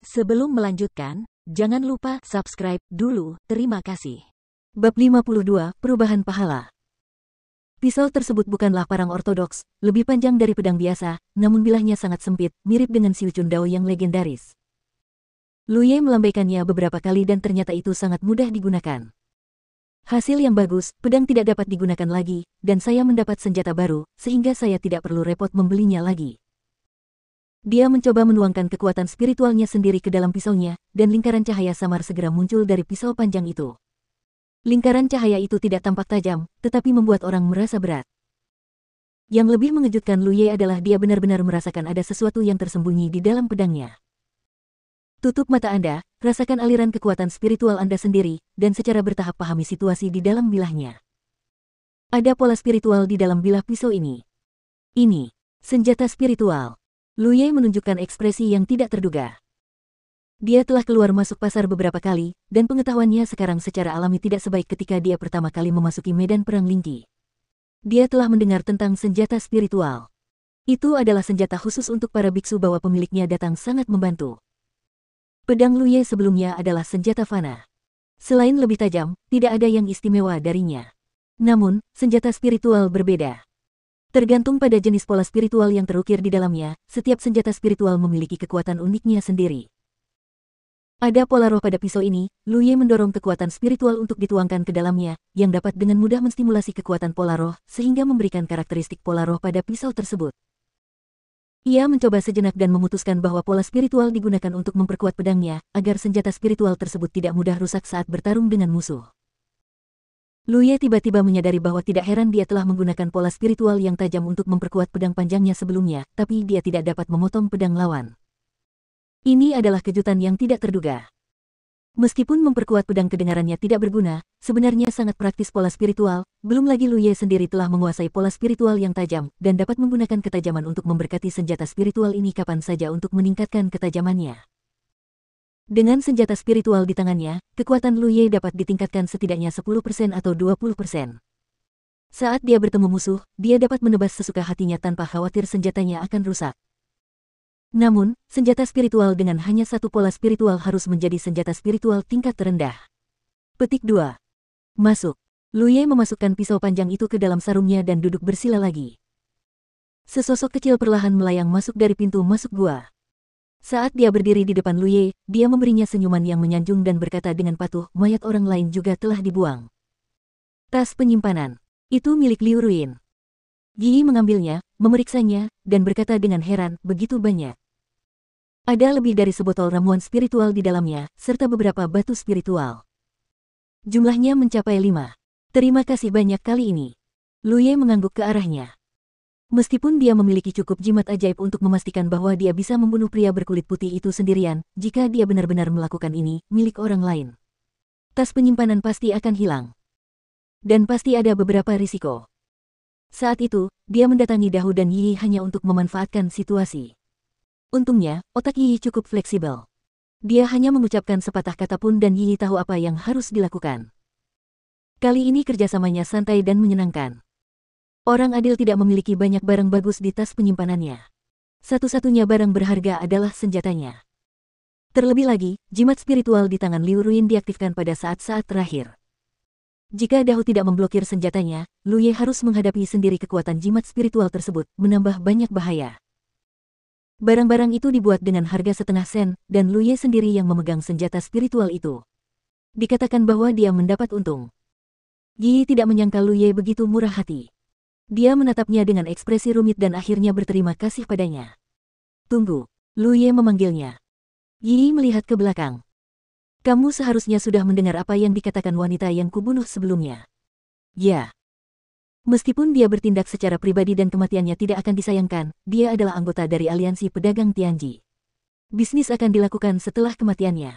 Sebelum melanjutkan, jangan lupa subscribe dulu, terima kasih. Bab 52, Perubahan Pahala. Pisau tersebut bukanlah parang ortodoks, lebih panjang dari pedang biasa, namun bilahnya sangat sempit, mirip dengan Xiu Chun Dao yang legendaris. Lu Ye melambaikannya beberapa kali dan ternyata itu sangat mudah digunakan. Hasil yang bagus, pedang tidak dapat digunakan lagi, dan saya mendapat senjata baru, sehingga saya tidak perlu repot membelinya lagi. Dia mencoba menuangkan kekuatan spiritualnya sendiri ke dalam pisaunya, dan lingkaran cahaya samar segera muncul dari pisau panjang itu. Lingkaran cahaya itu tidak tampak tajam, tetapi membuat orang merasa berat. Yang lebih mengejutkan Lu Ye adalah dia benar-benar merasakan ada sesuatu yang tersembunyi di dalam pedangnya. Tutup mata Anda, rasakan aliran kekuatan spiritual Anda sendiri, dan secara bertahap pahami situasi di dalam bilahnya. Ada pola spiritual di dalam bilah pisau ini. Ini, senjata spiritual. Lu Ye menunjukkan ekspresi yang tidak terduga. Dia telah keluar masuk pasar beberapa kali, dan pengetahuannya sekarang secara alami tidak sebaik ketika dia pertama kali memasuki medan perang Lingqi. Dia telah mendengar tentang senjata spiritual. Itu adalah senjata khusus untuk para biksu bahwa pemiliknya datang sangat membantu. Pedang Lu Ye sebelumnya adalah senjata fana. Selain lebih tajam, tidak ada yang istimewa darinya. Namun, senjata spiritual berbeda. Tergantung pada jenis pola spiritual yang terukir di dalamnya, setiap senjata spiritual memiliki kekuatan uniknya sendiri. Ada pola roh pada pisau ini, Lu Ye mendorong kekuatan spiritual untuk dituangkan ke dalamnya, yang dapat dengan mudah menstimulasi kekuatan pola roh, sehingga memberikan karakteristik pola roh pada pisau tersebut. Ia mencoba sejenak dan memutuskan bahwa pola spiritual digunakan untuk memperkuat pedangnya, agar senjata spiritual tersebut tidak mudah rusak saat bertarung dengan musuh. Lu Ye tiba-tiba menyadari bahwa tidak heran dia telah menggunakan pola spiritual yang tajam untuk memperkuat pedang panjangnya sebelumnya, tapi dia tidak dapat memotong pedang lawan. Ini adalah kejutan yang tidak terduga. Meskipun memperkuat pedang kedengarannya tidak berguna, sebenarnya sangat praktis pola spiritual, belum lagi Lu Ye sendiri telah menguasai pola spiritual yang tajam, dan dapat menggunakan ketajaman untuk memberkati senjata spiritual ini kapan saja untuk meningkatkan ketajamannya. Dengan senjata spiritual di tangannya, kekuatan Lu Ye dapat ditingkatkan setidaknya 10% atau 20%. Saat dia bertemu musuh, dia dapat menebas sesuka hatinya tanpa khawatir senjatanya akan rusak. Namun, senjata spiritual dengan hanya satu pola spiritual harus menjadi senjata spiritual tingkat terendah. Petik 2. Masuk. Lu Ye memasukkan pisau panjang itu ke dalam sarungnya dan duduk bersila lagi. Sesosok kecil perlahan melayang masuk dari pintu masuk gua. Saat dia berdiri di depan Lu Ye, dia memberinya senyuman yang menyanjung dan berkata dengan patuh, mayat orang lain juga telah dibuang. Tas penyimpanan. Itu milik Liu Ruin. Yi mengambilnya, memeriksanya, dan berkata dengan heran, begitu banyak. Ada lebih dari sebotol ramuan spiritual di dalamnya, serta beberapa batu spiritual. Jumlahnya mencapai 5. Terima kasih banyak kali ini. Lu Ye mengangguk ke arahnya. Meskipun dia memiliki cukup jimat ajaib untuk memastikan bahwa dia bisa membunuh pria berkulit putih itu sendirian, jika dia benar-benar melakukan ini, milik orang lain. Tas penyimpanan pasti akan hilang. Dan pasti ada beberapa risiko. Saat itu, dia mendatangi Dahu dan Yi hanya untuk memanfaatkan situasi. Untungnya, otak Yi cukup fleksibel. Dia hanya mengucapkan sepatah kata pun dan Yi tahu apa yang harus dilakukan. Kali ini kerjasamanya santai dan menyenangkan. Orang adil tidak memiliki banyak barang bagus di tas penyimpanannya. Satu-satunya barang berharga adalah senjatanya. Terlebih lagi, jimat spiritual di tangan Liu Ruin diaktifkan pada saat-saat terakhir. Jika Dahu tidak memblokir senjatanya, Lu Ye harus menghadapi sendiri kekuatan jimat spiritual tersebut, menambah banyak bahaya. Barang-barang itu dibuat dengan harga setengah sen, dan Lu Ye sendiri yang memegang senjata spiritual itu. Dikatakan bahwa dia mendapat untung. Yi tidak menyangka Lu Ye begitu murah hati. Dia menatapnya dengan ekspresi rumit dan akhirnya berterima kasih padanya. Tunggu, Lu Ye memanggilnya. Yi melihat ke belakang. Kamu seharusnya sudah mendengar apa yang dikatakan wanita yang kubunuh sebelumnya. Ya. Meskipun dia bertindak secara pribadi dan kematiannya tidak akan disayangkan, dia adalah anggota dari aliansi pedagang Tianji. Bisnis akan dilakukan setelah kematiannya.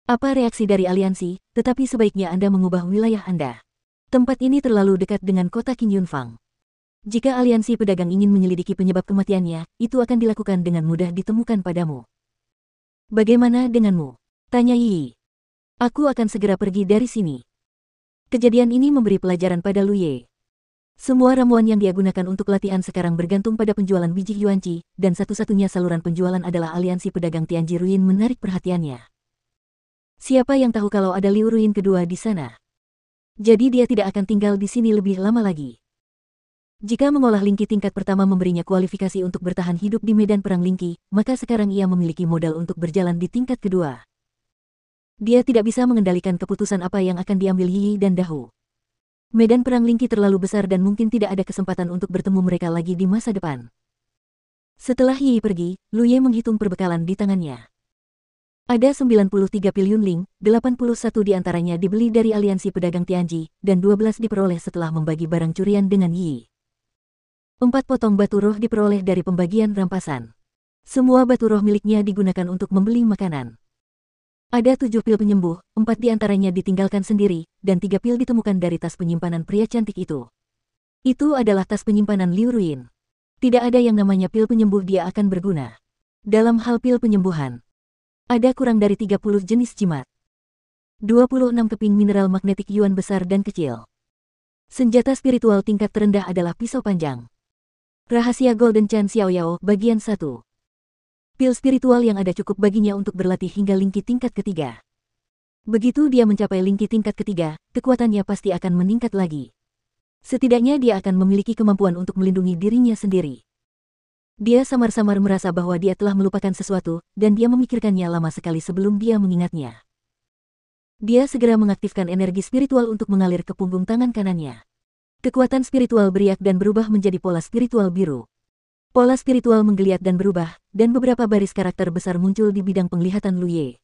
Apa reaksi dari aliansi, tetapi sebaiknya Anda mengubah wilayah Anda. Tempat ini terlalu dekat dengan kota Qin Yunfang. Jika aliansi pedagang ingin menyelidiki penyebab kematiannya, itu akan dilakukan dengan mudah ditemukan padamu. Bagaimana denganmu? Tanya Yi. Aku akan segera pergi dari sini. Kejadian ini memberi pelajaran pada Lu Ye. Semua ramuan yang dia gunakan untuk latihan sekarang bergantung pada penjualan biji Yuanqi, dan satu-satunya saluran penjualan adalah aliansi pedagang Tianji Ruin menarik perhatiannya. Siapa yang tahu kalau ada Liu Ruin kedua di sana? Jadi dia tidak akan tinggal di sini lebih lama lagi. Jika mengolah Lingqi tingkat pertama memberinya kualifikasi untuk bertahan hidup di medan perang Lingqi, maka sekarang ia memiliki modal untuk berjalan di tingkat kedua. Dia tidak bisa mengendalikan keputusan apa yang akan diambil Yi dan Dahu. Medan perang Lingqi terlalu besar dan mungkin tidak ada kesempatan untuk bertemu mereka lagi di masa depan. Setelah Yi pergi, Lu Ye menghitung perbekalan di tangannya. Ada 93 pil Yunling, 81 diantaranya dibeli dari aliansi pedagang Tianji, dan 12 diperoleh setelah membagi barang curian dengan Yi. 4 potong batu roh diperoleh dari pembagian rampasan. Semua batu roh miliknya digunakan untuk membeli makanan. Ada 7 pil penyembuh, 4 diantaranya ditinggalkan sendiri, dan 3 pil ditemukan dari tas penyimpanan pria cantik itu. Itu adalah tas penyimpanan Liu Ruin. Tidak ada yang namanya pil penyembuh dia akan berguna. Dalam hal pil penyembuhan, ada kurang dari 30 jenis jimat. 26 keping mineral magnetik Yuan besar dan kecil. Senjata spiritual tingkat terendah adalah pisau panjang. Rahasia Golden Chan Xiaoyao bagian 1. Pil spiritual yang ada cukup baginya untuk berlatih hingga Lingqi tingkat ketiga. Begitu dia mencapai Lingqi tingkat ketiga, kekuatannya pasti akan meningkat lagi. Setidaknya dia akan memiliki kemampuan untuk melindungi dirinya sendiri. Dia samar-samar merasa bahwa dia telah melupakan sesuatu, dan dia memikirkannya lama sekali sebelum dia mengingatnya. Dia segera mengaktifkan energi spiritual untuk mengalir ke punggung tangan kanannya. Kekuatan spiritual beriak dan berubah menjadi pola spiritual biru. Pola spiritual menggeliat dan berubah, dan beberapa baris karakter besar muncul di bidang penglihatan Lu Ye.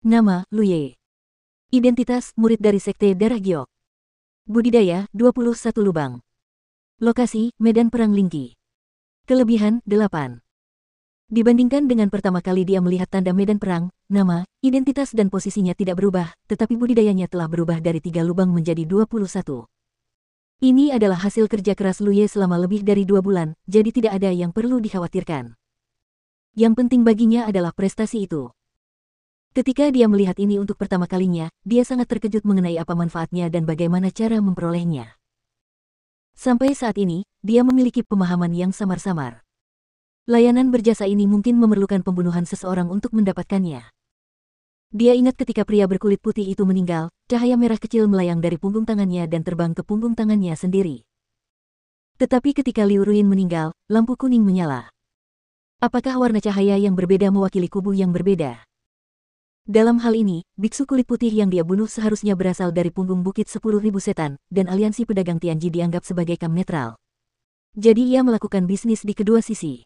Nama, Lu Ye. Identitas, murid dari Sekte Darah Giok. Budidaya, 21 lubang. Lokasi, medan perang Lingqi. Kelebihan, 8. Dibandingkan dengan pertama kali dia melihat tanda medan perang, nama, identitas dan posisinya tidak berubah, tetapi budidayanya telah berubah dari 3 lubang menjadi 21. Ini adalah hasil kerja keras Lu Ye selama lebih dari 2 bulan, jadi tidak ada yang perlu dikhawatirkan. Yang penting baginya adalah prestasi itu. Ketika dia melihat ini untuk pertama kalinya, dia sangat terkejut mengenai apa manfaatnya dan bagaimana cara memperolehnya. Sampai saat ini, dia memiliki pemahaman yang samar-samar. Layanan berjasa ini mungkin memerlukan pembunuhan seseorang untuk mendapatkannya. Dia ingat ketika pria berkulit putih itu meninggal, cahaya merah kecil melayang dari punggung tangannya dan terbang ke punggung tangannya sendiri. Tetapi ketika Liu Ruin meninggal, lampu kuning menyala. Apakah warna cahaya yang berbeda mewakili kubu yang berbeda? Dalam hal ini, biksu kulit putih yang dia bunuh seharusnya berasal dari punggung bukit 10.000 setan, dan aliansi pedagang Tianji dianggap sebagai kam netral. Jadi ia melakukan bisnis di kedua sisi.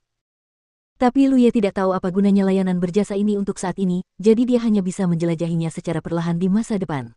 Tapi Lu Ye tidak tahu apa gunanya layanan berjasa ini untuk saat ini, jadi dia hanya bisa menjelajahinya secara perlahan di masa depan.